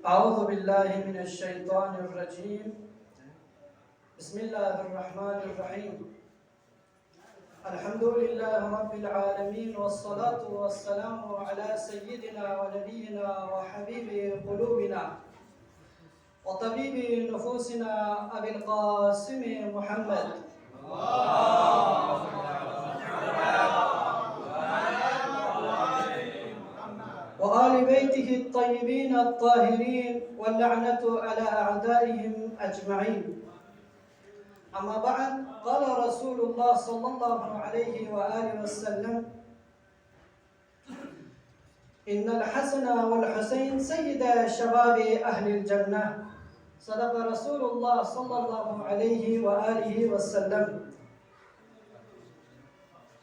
أعوذ بالله من الشيطان الرجيم بسم الله الرحمن الرحيم الحمد لله رب العالمين والصلاة والسلام على سيدنا ونبينا وحبيب قلوبنا وطبيب نفوسنا أبي القاسم محمد وآل بيته الطيبين الطاهرين واللعنة على أعدائهم أجمعين. أما بعد، قال رسول الله صلى الله عليه وآله وسلم: إن الحسن والحسين سيدا شباب أهل الجنة. صدق رسول الله صلى الله عليه وآله وسلم.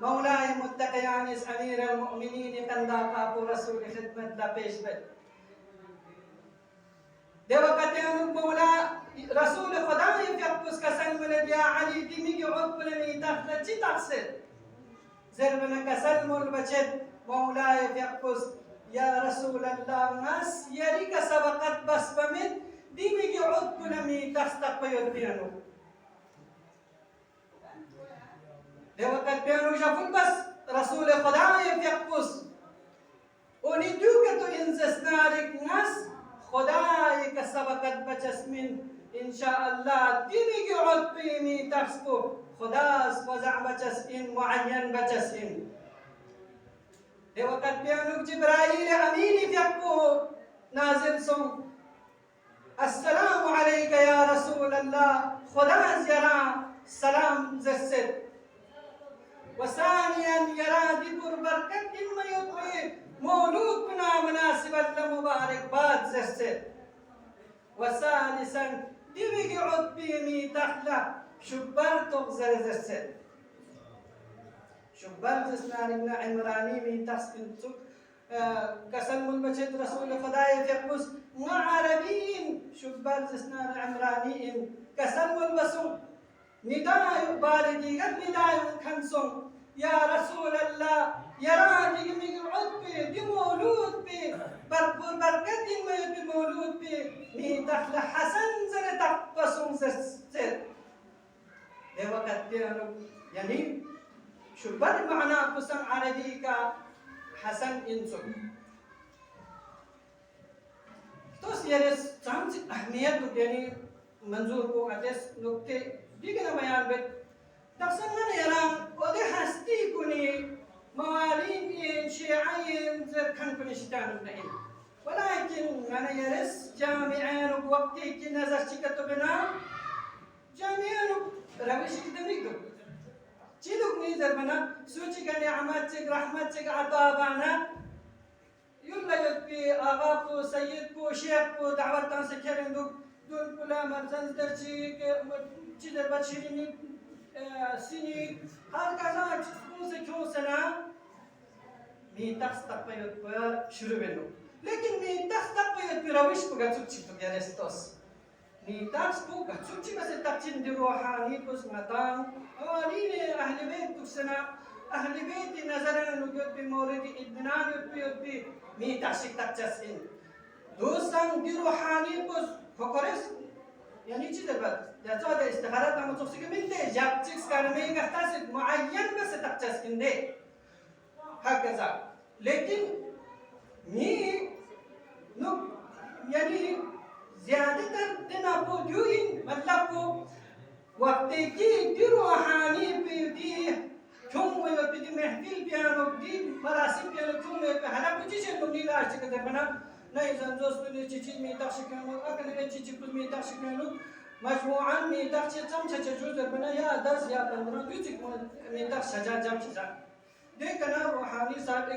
مولاي متقيانس أمير المؤمنين قندا قابو رسول خدمة لا پیش بد دے وقت انو مولا رسول خدا يفقس كسن من يا علي دمي عقب لي دخل جي تقصد زربنا كسن مول بچت مولاي يفقس يا رسول الله ناس يريك سبقت بس بمن دمي عقب لي تستقبل بيانو دے وقت بيانو شافون بس رسول خدا يفقس وني دوكتو انزسنارك ناس خدای که سبقت بچسمین ان شاء الله دیمی عد بیمی تخسبو خداس وزع بچس این معین بچس این دی وقت بیانوک جبرائیل امینی فیقو نازل سن السلام علیک یا رسول الله خداس یرا سلام زرسد وثانيا يرى ذكر بركة ما يطوي مولود بنا مناسبة لمبارك بعد زرسد وثالثا ديبي عد بيمي تخلى شبال تغزر زرسد شبال تسنان ابن عمراني من تسكن كسلم البشر رسول خداي يقص مع عربيين شبال تسنان عمرانيين كسلم البسوم نداء باردي قد نداء كنسون يا رسول الله يراني من عدبي دي مولود بي بركة ما يبي مولود بي مي دخل حسن زر تقصون سر ده وقت بيانو يعني شو بر معنى قسم عربي كا حسن إنسان توس يرس تامس أهمية يعني منظور کو أدرس نقطة ديكنا بيان بيت تقسمنا يرام ودي هستي كوني موالين شيعين زر كان كوني شتان بنين ولكن أنا يرس جامعين وقتي كي نظر شكتو بنا جامعين رويش كدميكو چيلوك نيزر بنا سوچي كني عماتك رحمتك عطابانا يلا يدبي آغاكو سيدكو شيخكو دعوتان سكرين دون كلا مرزنز درچي چیزر بچینی سینی هر کجا چیزی که کیو سنا می تستقبل شروع بنو لیکن می تستقبل روش بگذار چی تو گرستاس می تستقبل بگذار چی مثل تقسیم دی روحانی کس مدام آنین اهل بیت تو سنا اهل بیت نظران نجود بی مورد ادنان یود بی می تشک تقسیم دوستان دی روحانی کس فکرس يعني چی دبت دهتا ده استخارات هم توصي كمين ده جاب تيكس كارمي كختاس معين بس تقتص كنده هكذا لكن مي نو يعني زيادة دنا بوديوين مطلب وقت كي ديرو حاني بيدي كم ويبدي محفل بيانو دي مراسم بيانو كم هلا بتيجي نقولي لا أشتكي دبنا ناي زنجوز بني تيجي ميتاخش كانوا أكن تيجي كل ميتاخش كانوا مجموعا ميتاخش تام تجوز بنا يا درس يا بندرو تيجي ميتاخش شجاع جام شجاع ده كنا روحاني صاحب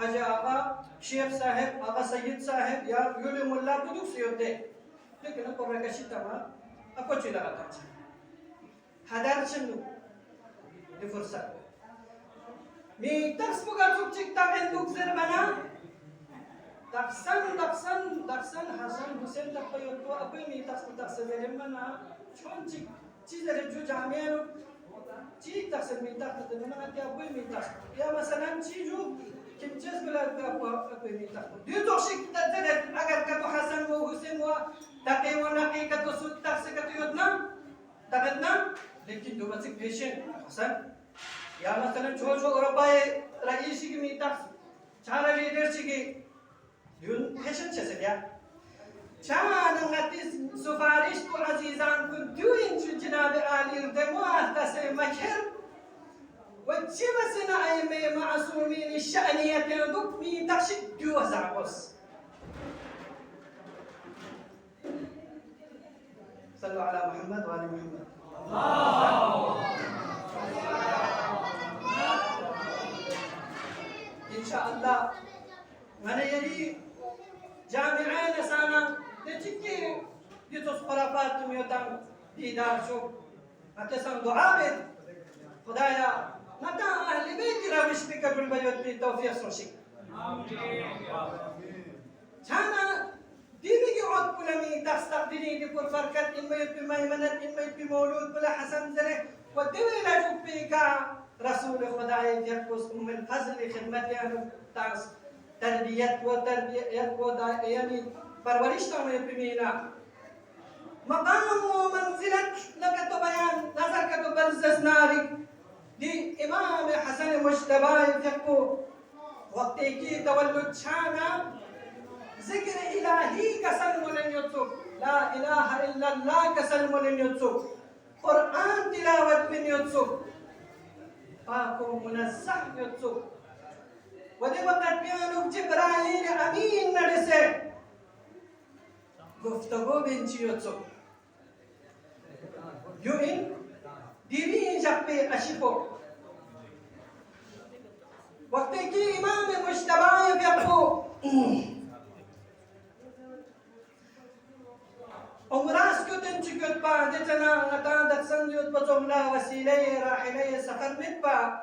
حاجة آقا شيخ صاحب آقا سيد صاحب يا يولي ملا بدوك سيوده ده كنا قرر كشي تمام أكو چيلا كاتش هدار شنو دي فرصة ميتاخش بقى تيجي تامن دوك زر بنا دكسن حسن حسين تقيو تو أبوي مي تقسم لمنا شون چیز رجو جامعه چی تقسم مي تقسم لمنا أنت أبوي مي تقسم يا مثلا چیزو كم چیز بلا أبوي مي تقسم ديو توشك تدرت أگر كتو حسن و حسين و تقي و نقي كتو سود تقسم كتو يدنا تقدنا لكن دو بسك بيشين حسن يا مثلا شو أوروبا رئيسي كمي تقسم چارا ليدر چيكي يون هشن چسديا چان انغتيس سفارش کو عزيزان كن دوين جناب آلي ردمو أهتسي مكر وجبسنا أيمي معصومين الشأنية يندوك مي تخشك دو زعبوس صلوا على محمد وآل محمد إن شاء الله من يلي جامعين سانا تجيكي ديتوس خرافات ميوتان ديدار شو أتسان دعابت خدايا متى أهل بيت روش بك بالبيوت بالتوفيق صوشك شانا ديني يقعد كلامي تستقدني دي كل فركات إما يبي ميمنة إما يبي مولود بلا حسن زره ودوي لاجوك بيكا رسول خداي يرقص من فضل خدمتي أنا تاس تربية يعني پرورش تام يبي مينا مقام ومنزلة لك بيان نظر كتب برزس ناري دي إمام حسن مجتبى يفكو وقت کی تولد شانا ذکر الہی کا سلم يوتسوك لا إله إلا الله کا سلم يوتسوك قرآن تلاوت من يوتسوك پاک منزح يوتسوك ودي وقت بيانوك جبرائيل أمين نرسه گفتگو بینچی يوتسوك یو این دیوی جبه اشیفو وقت کی امام مجتبی يفقو عمراس كتن تكت با دتنا غتان دتسن يوت بتوملا وسيله راحله سفر مت با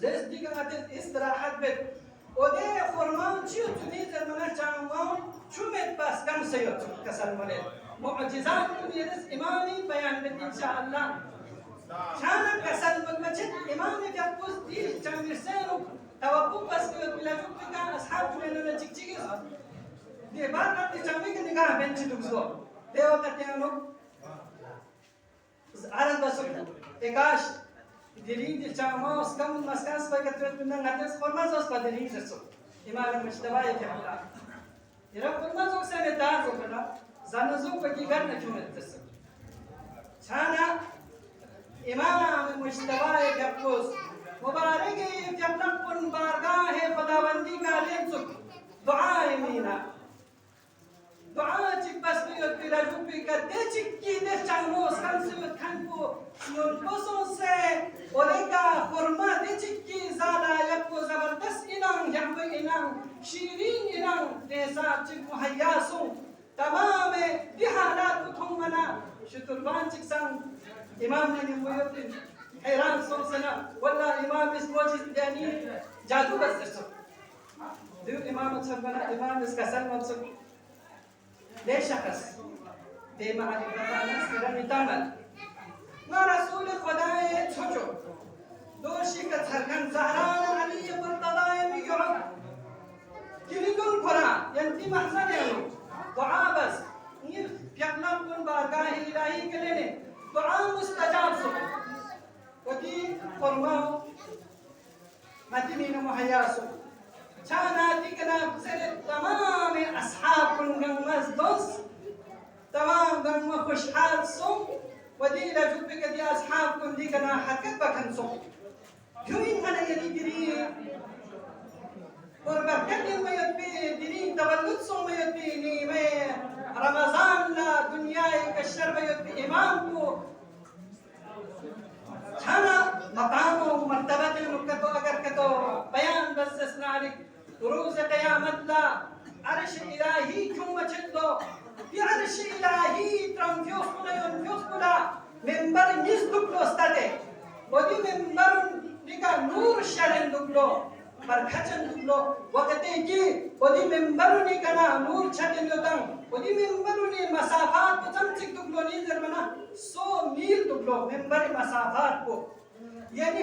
زيس ديكا غاتت استراحات بيت ودي فرمان شيو تنيز المنا جامعون شو مت بس كم سيوت كسر مولد معجزات يرس إمامي بيان بيت إن شاء الله شانا كسر مجد إمامي كبوس دي جامع سيرو توقف بس كيوت بلا جوك بكا أصحاب كلنا نجيك جيكس دي بعد دي جامع كنيكا بنتي دوكسو دي وقت يانو عرض بسوك إكاش دليل الجامعة وسكم مسكان سباقة ترتبنا نحدث فرماز وسبا دليل جسو إمام المجتبى يتحدى يرى فرماز وسنة دارزو كنا زانزو بكي غرنا كمت تسو شانا إمام المجتبى يتحدث مبارك يتحدث كن بارگاه خداوندی کا لنسو دعا يمينا دعا چک بس بیوت بیلا جوبی کا دے چک کی دے چانمو اسکان سیوت کھن کو ينقصوا سي ولكا خرما ديتشكي زالا يبقو زبردست إنان يعبي إنان شيرين إنان ديساتك محياسو تمام دي حالات بتهمنا شتربان تكسان إمامنا نمويوتن حيران صوصنا ولا إمام اسموجي يعني جادو بس درسو دو إمام تصبنا إمام اسكسل منصب ليه شخص دي معرفة ناس كرامي تعمل ما رسول خدای چھوچو دوشی کا تھرگن زہران علی برتضای میگعب کلی گل پرا ینتی محضر یعنو دعا بس نیر پیقلب کن بارگاہ الہی کے لینے دعا مستجاب سو ودی فرماو مدینین محیاسو چانا دیکنا بزر تمام اصحاب کن گنمز دوست تمام گنم خوشحال سو ودي لا جبك دي أصحابكم دي كنا حكت بكنسو يوين أنا يلي دري وربكت ما يبي دري تولد سو ما يبي ما رمضان لا دنيا كشر ما يبي إمامكو شانا مقامه ومرتبة نكتو أجر كتو بيان بس اسنارك روز قيامت لا عرش إلهي كم جدو بعرش إلهي ترمفيوس كلا ينفيوس كلا منبر نيز دبلو استاده ودي منبر نيكا نور شرن دبلو مركزن دبلو وقته كي ودي منبر نيكا نور شرن يوتان ودي منبر ني مسافات بتمسك دبلو نيزر منا 100 ميل دبلو منبر مسافات کو يعني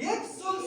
100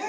100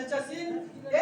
86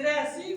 83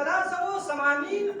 380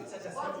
86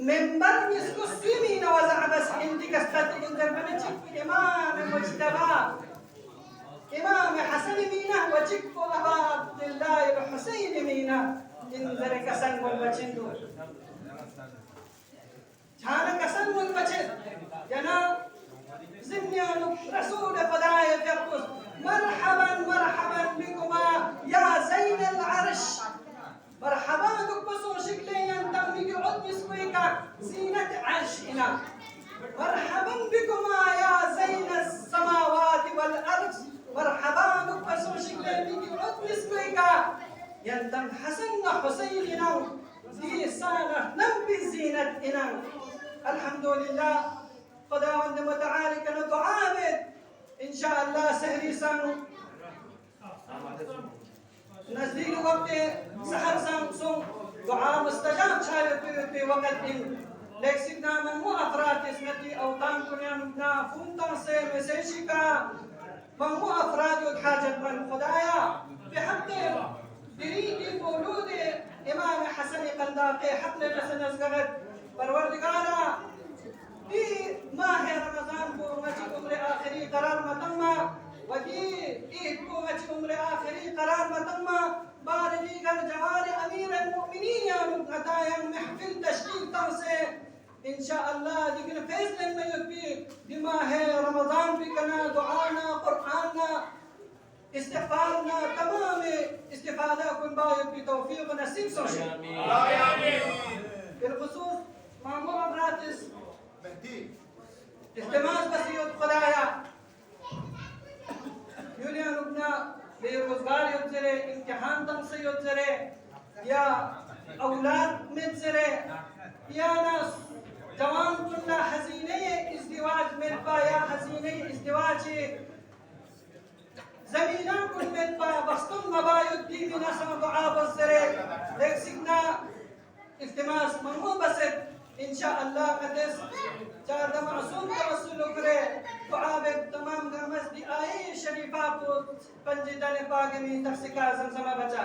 منبر مسكو السمين وزع بس انت كستات انزل بنتشك إمام مجتبى إمام حسن مينا وجك أبا عبد الله الحسين مينا انزل كسن والبچندو جانا كسن والبچند جنا زنيان رسول خدايا يقول مرحبا مرحبا بكما يا زين العرش مرحبا بكم شكلين تمني عد مسكويكا زينة عرشنا مرحبا بكما يا زين السماوات والأرض مرحبا بكم شكلين عد مسكويكا يندم حسن حسيننا دي سانة نبي زينتنا الحمد لله خدا وند متعالي كانوا دعابد إن شاء الله سهري سانو نزدیک وقت سحر سامسون دعا مستجاب شاید في وقت لیکن من مو افراد اسمتي اوطان کنیم نا فونتان سے مسیشی کا من مو افراد و حاجت من خدایا بحق دريدي مولود امام حسن قنداقي حقنا نسن ازغت پروردگارا في ماه رمضان کو مجي عمر آخری قرار متما ودي قوة عمر آخری قرار متما بار دیگر جوار امیر المؤمنین یا مقتایا محفل تشکیل تنسے ان شاء الله دیگر فیصل میں یکبی بماہ رمضان بکنا دعانا قرآننا استغفارنا تمام استفادة كن بايد بتوفيق ونصيب سوشي بالخصوص مامور براتس التماس بسيط خدايا يوليان ابنا بروزگار يتزري امتحان تنسي يتزري يا أولاد متزري يا ناس جوان كنا حزيني ازدواج ملبا يا حزيني ازدواج زمينان كن ملبا بستن مبايد دي من اسم دعا بزري ليك سيكنا التماس ممو بسد ان شاء الله قدس چار دم معصوم توسل کرے دعا بے تمام گرمز دی آئی شریفہ کو پنجدان پاک میں تفسیکا زمزمہ بچا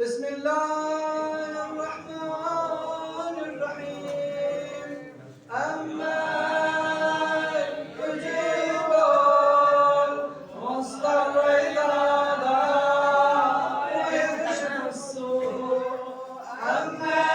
بسم الله الرحمن الرحيم أما يجيب المضطر إذا دعاه ويكشف السوء أما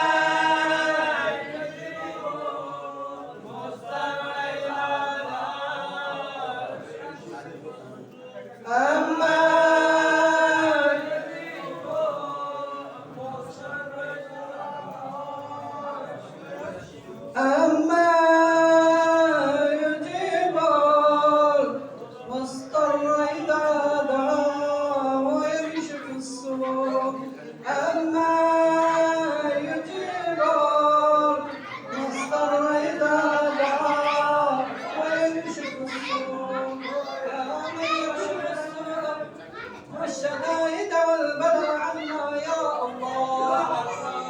والشدائد والبلاء عنا يا الله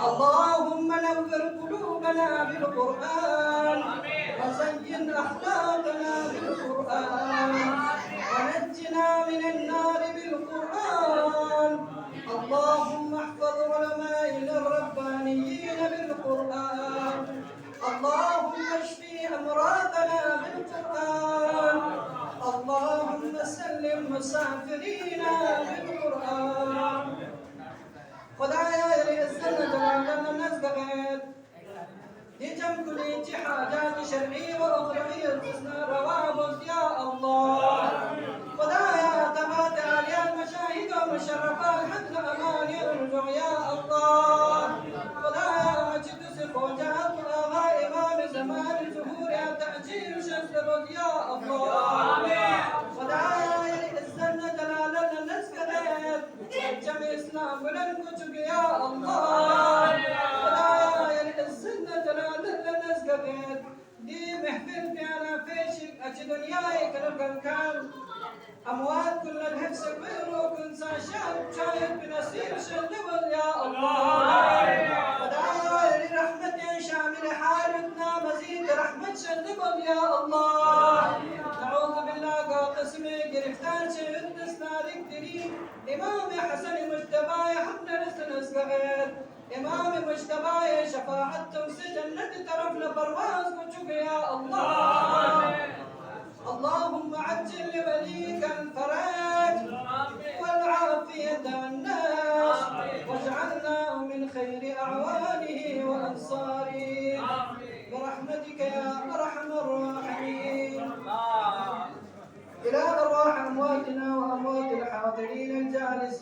اللهم نور قلوبنا بالقرآن وزين أخلاقنا بالقرآن ونجنا من النار بالقرآن اللهم احفظ علمائنا الربانيين بالقرآن اللهم اشفي أمراضنا بالقرآن اللهم سلم مسافرينا بالقرآن خدايا يلي السنة جوالنا نزقت يجم كل حاجات شرعية وأخروية الحسنى روابط يا الله خدايا تبات عليا المشاهد ومشرفات حتى أمان يرجع يا الله خدايا مجد سخوجات وآغاء إمام زمان الجمهور يا تأجيل شسرد يا الله خدايا يلي السنة جلالنا نزقت جمع إسلام ولن كتب يا الله خدايا يلي السنة جلالنا نزقت دي محفل بيانا فيشك أجي دنياي كنبقى كان أموات كل الحفظ بيرو كن ساشاب شاهد بنصير شلبل يا الله خدايا يلي رحمة شامل حالتنا مزيد رحمة شلبل يا الله نعوذ بالله قاسمي گرفتار شهد دستارك تري إمام حسن مجتبى حقنا نسن اسقغير إمام مجتبى شفاعت تو سے جنت کی طرف نہ پرواز کو چکے یا اللہ اللهم عجل لوليك الفرج والعافية والناس واجعلنا من خير أعوانه وأنصاره برحمتك يا أرحم الراحمين. إلى أرواح أمواتنا وأموات الحاضرين الجالسين